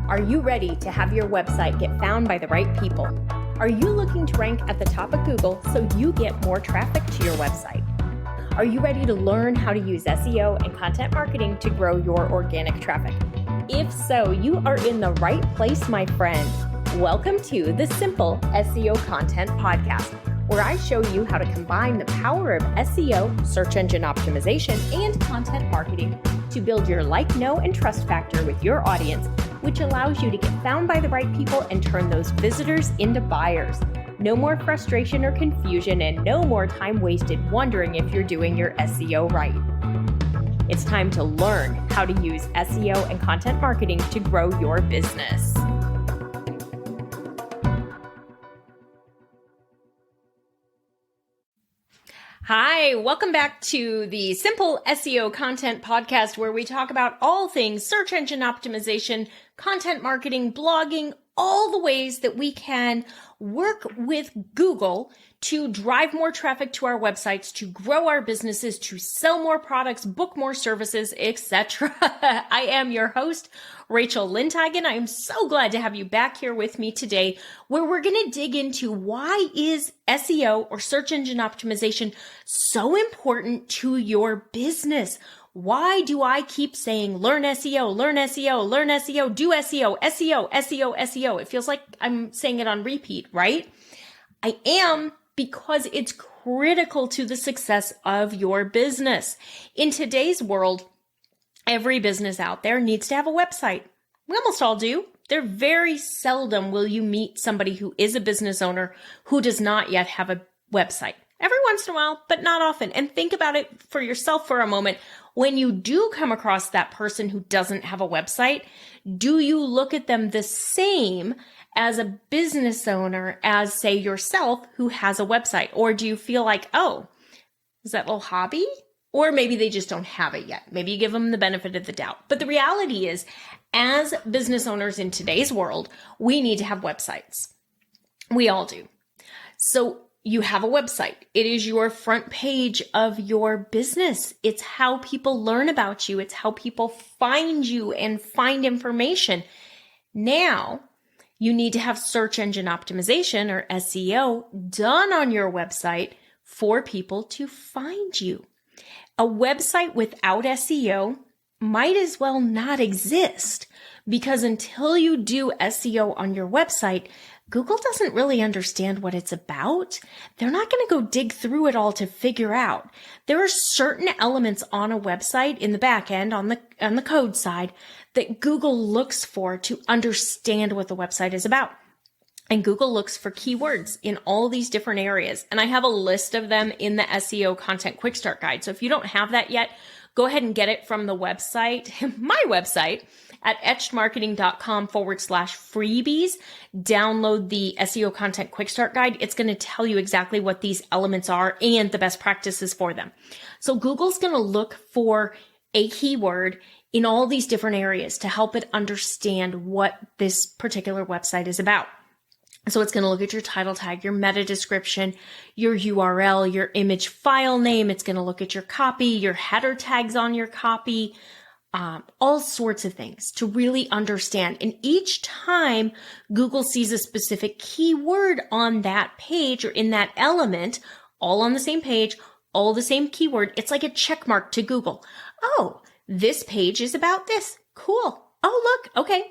Are you ready to have your website get found by the right people? Are you looking to rank at the top of Google so you get more traffic to your website? Are you ready to learn how to use SEO and content marketing to grow your organic traffic? If so, you are in the right place, my friend. Welcome to the Simple SEO Content Podcast, where I show you how to combine the power of SEO, search engine optimization, and content marketing to build your like, know, and trust factor with your audience, which allows you to get found by the right people and turn those visitors into buyers. No more frustration or confusion, and no more time wasted wondering if you're doing your SEO right. It's time to learn how to use SEO and content marketing to grow your business. Hi, welcome back to the Simple SEO Content Podcast, where we talk about all things search engine optimization, content marketing, blogging, all the ways that we can work with Google to drive more traffic to our websites, to grow our businesses, to sell more products, book more services, etc. I am your host, Rachel Lindhagen. I am so glad to have you back here with me today, where we're going to dig into why is SEO or search engine optimization so important to your business? Why do I keep saying learn SEO, learn SEO, learn SEO, do SEO, SEO, SEO, SEO? It feels like I'm saying it on repeat, right? I am, because it's critical to the success of your business. In today's world, every business out there needs to have a website. We almost all do. There very seldom will you meet somebody who is a business owner who does not yet have a website. Every once in a while, but not often. And think about it for yourself for a moment. When you do come across that person who doesn't have a website, do you look at them the same as a business owner as, say, yourself who has a website? Or do you feel like, oh, is that a little hobby? Or maybe they just don't have it yet. Maybe you give them the benefit of the doubt. But the reality is, as business owners in today's world, we need to have websites. We all do. So you have a website. It is your front page of your business. It's how people learn about you. It's how people find you and find information. Now, you need to have search engine optimization, or SEO, done on your website for people to find you. A website without SEO might as well not exist, because until you do SEO on your website, Google doesn't really understand what it's about. They're not going to go dig through it all to figure out. There are certain elements on a website in the back end, on the code side, that Google looks for to understand what the website is about. And Google looks for keywords in all these different areas. And I have a list of them in the SEO Content Quick Start Guide. So if you don't have that yet, go ahead and get it from the website, my website, at etchedmarketing.com/freebies. Download the SEO Content Quick Start Guide. It's going to tell you exactly what these elements are and the best practices for them. So Google's going to look for a keyword in all these different areas to help it understand what this particular website is about. So it's going to look at your title tag, your meta description, your URL, your image file name. It's going to look at your copy, your header tags on your copy, all sorts of things to really understand. And each time Google sees a specific keyword on that page or in that element, all on the same page, all the same keyword, it's like a check mark to Google. Oh, this page is about this. Cool. Oh, look. Okay.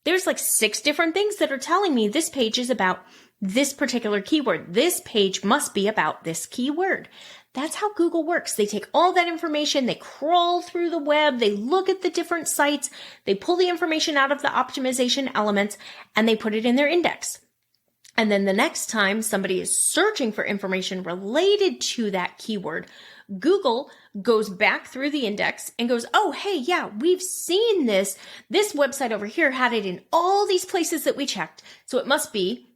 There's like 6 different things that are telling me this page is about this particular keyword. This page must be about this keyword. That's how Google works. They take all that information, they crawl through the web, they look at the different sites, they pull the information out of the optimization elements, and they put it in their index. And then the next time somebody is searching for information related to that keyword, Google goes back through the index and goes, oh, hey, yeah, we've seen this. This website over here had it in all these places that we checked. So it must be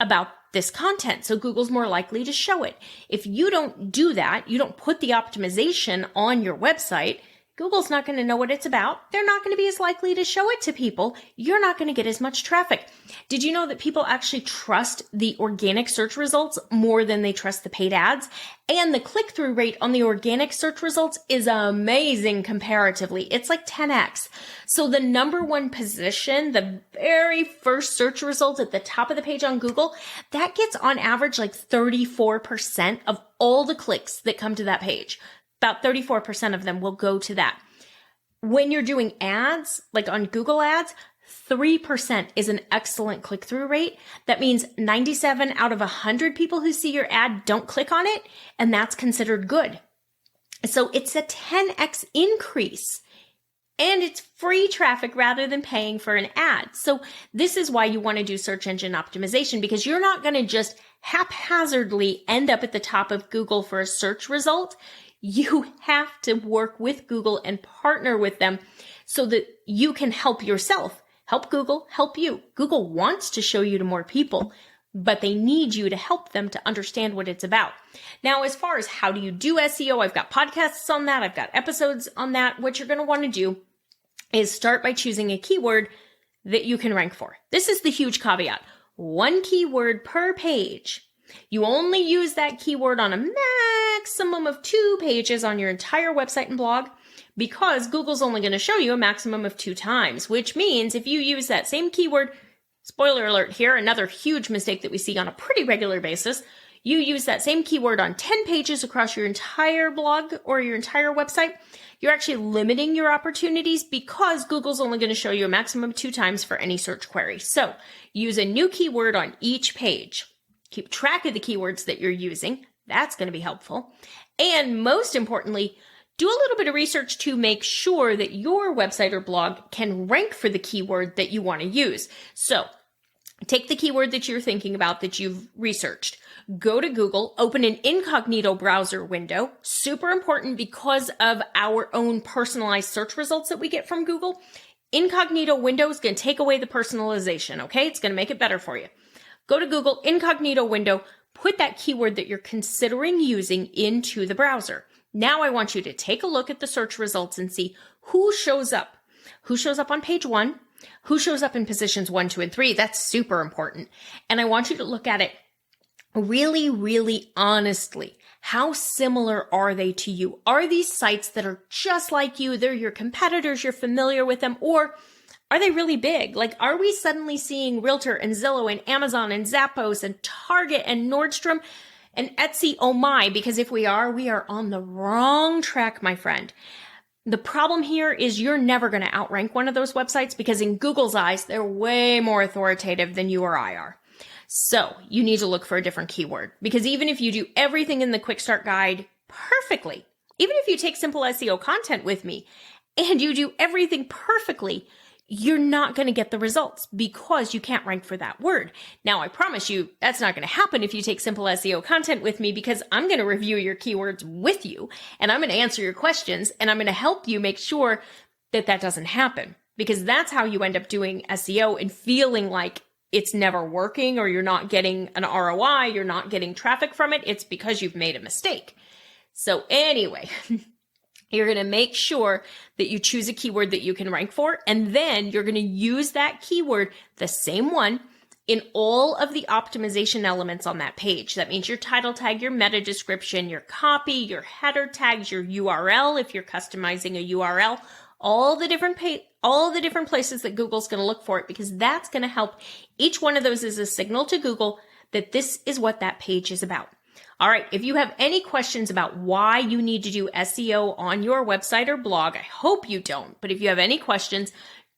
about this content. So Google's more likely to show it. If you don't do that, you don't put the optimization on your website, Google's not going to know what it's about. They're not going to be as likely to show it to people. You're not going to get as much traffic. Did you know that people actually trust the organic search results more than they trust the paid ads? And the click-through rate on the organic search results is amazing comparatively. It's like 10x. So the number one position, the very first search result at the top of the page on Google, that gets on average like 34% of all the clicks that come to that page. About 34% of them will go to that. When you're doing ads, like on Google ads, 3% is an excellent click-through rate. That means 97 out of 100 people who see your ad don't click on it, and that's considered good. So it's a 10x increase, and it's free traffic rather than paying for an ad. So this is why you want to do search engine optimization, because you're not going to just haphazardly end up at the top of Google for a search result. You have to work with Google and partner with them so that you can help yourself, help Google, help you. Google wants to show you to more people, but they need you to help them to understand what it's about. Now, as far as how do you do SEO, I've got podcasts on that. I've got episodes on that. What you're going to want to do is start by choosing a keyword that you can rank for. This is the huge caveat. One keyword per page. You only use that keyword on a maximum of 2 pages on your entire website and blog, because Google's only going to show you a maximum of 2 times, which means if you use that same keyword, spoiler alert here, another huge mistake that we see on a pretty regular basis, you use that same keyword on 10 pages across your entire blog or your entire website, you're actually limiting your opportunities because Google's only going to show you a maximum of 2 times for any search query. So use a new keyword on each page. Keep track of the keywords that you're using. That's going to be helpful. And most importantly, do a little bit of research to make sure that your website or blog can rank for the keyword that you want to use. So take the keyword that you're thinking about that you've researched. Go to Google, open an incognito browser window. Super important because of our own personalized search results that we get from Google. Incognito window is going to take away the personalization, okay? It's going to make it better for you. Go to Google, incognito window, put that keyword that you're considering using into the browser. Now I want you to take a look at the search results and see who shows up. Who shows up on page 1? Who shows up in positions 1, 2, and 3? That's super important. And I want you to look at it really, really honestly. How similar are they to you? Are these sites that are just like you? They're your competitors, you're familiar with them, or are they really big? Like, are we suddenly seeing Realtor and Zillow and Amazon and Zappos and Target and Nordstrom and Etsy? Oh my, because if we are on the wrong track, my friend. The problem here is you're never going to outrank one of those websites because in Google's eyes, they're way more authoritative than you or I are. So you need to look for a different keyword, because even if you do everything in the quick start guide perfectly, even if you take simple SEO content with me and you do everything perfectly, you're not going to get the results because you can't rank for that word. Now, I promise you that's not going to happen if you take simple SEO content with me, because I'm going to review your keywords with you and I'm going to answer your questions and I'm going to help you make sure that that doesn't happen, because that's how you end up doing SEO and feeling like it's never working or you're not getting an ROI, you're not getting traffic from it. It's because you've made a mistake. So anyway, you're going to make sure that you choose a keyword that you can rank for, and then you're going to use that keyword, the same one, in all of the optimization elements on that page. That means your title tag, your meta description, your copy, your header tags, your URL, if you're customizing a URL, all the different places that Google's going to look for it, because that's going to help. Each one of those is a signal to Google that this is what that page is about. All right. If you have any questions about why you need to do SEO on your website or blog, I hope you don't, but if you have any questions,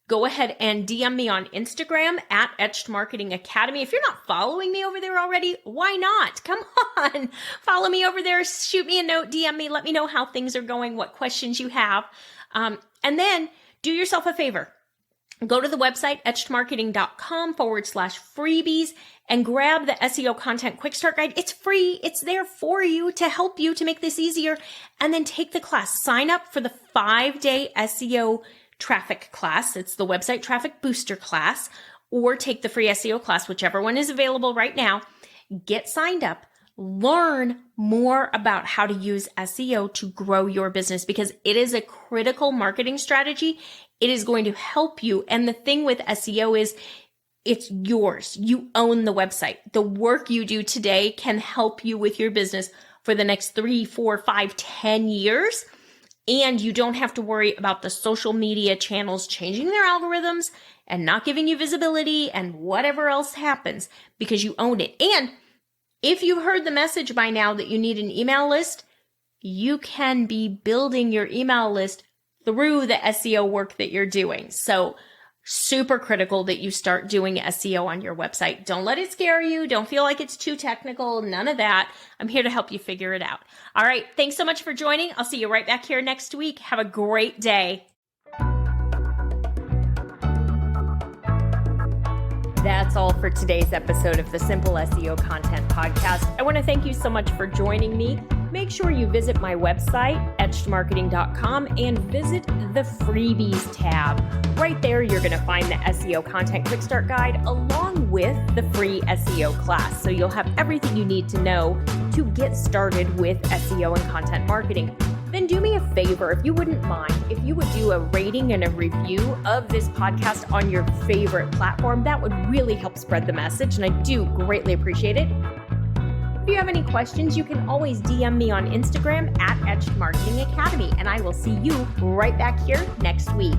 go ahead and DM me on Instagram at Etched Marketing Academy. If you're not following me over there already, why not? Come on, follow me over there, shoot me a note, DM me, let me know how things are going, what questions you have. And then do yourself a favor. Go to the website, etchedmarketing.com/freebies, and grab the SEO Content Quick Start Guide. It's free. It's there for you to help you to make this easier. And then take the class. Sign up for the 5-day SEO traffic class. It's the website traffic booster class, or take the free SEO class, whichever one is available right now. Get signed up. learn more about how to use SEO to grow your business because it is a critical marketing strategy. It is going to help you. And the thing with SEO is it's yours. You own the website. The work you do today can help you with your business for the next 3, 4, 5, 10 years. And you don't have to worry about the social media channels changing their algorithms and not giving you visibility and whatever else happens because you own it. And if you've heard the message by now that you need an email list, you can be building your email list through the SEO work that you're doing. So super critical that you start doing SEO on your website. Don't let it scare you. Don't feel like it's too technical. None of that. I'm here to help you figure it out. All right. Thanks so much for joining. I'll see you right back here next week. Have a great day. That's all for today's episode of the Simple SEO Content Podcast. I want to thank you so much for joining me. Make sure you visit my website, etchedmarketing.com, and visit the freebies tab. Right there, you're going to find the SEO Content Quick Start Guide along with the free SEO class. So you'll have everything you need to know to get started with SEO and content marketing. Then do me a favor, if you wouldn't mind, if you would do a rating and a review of this podcast on your favorite platform, that would really help spread the message, and I do greatly appreciate it. If you have any questions, you can always DM me on Instagram at Etched Marketing Academy, and I will see you right back here next week.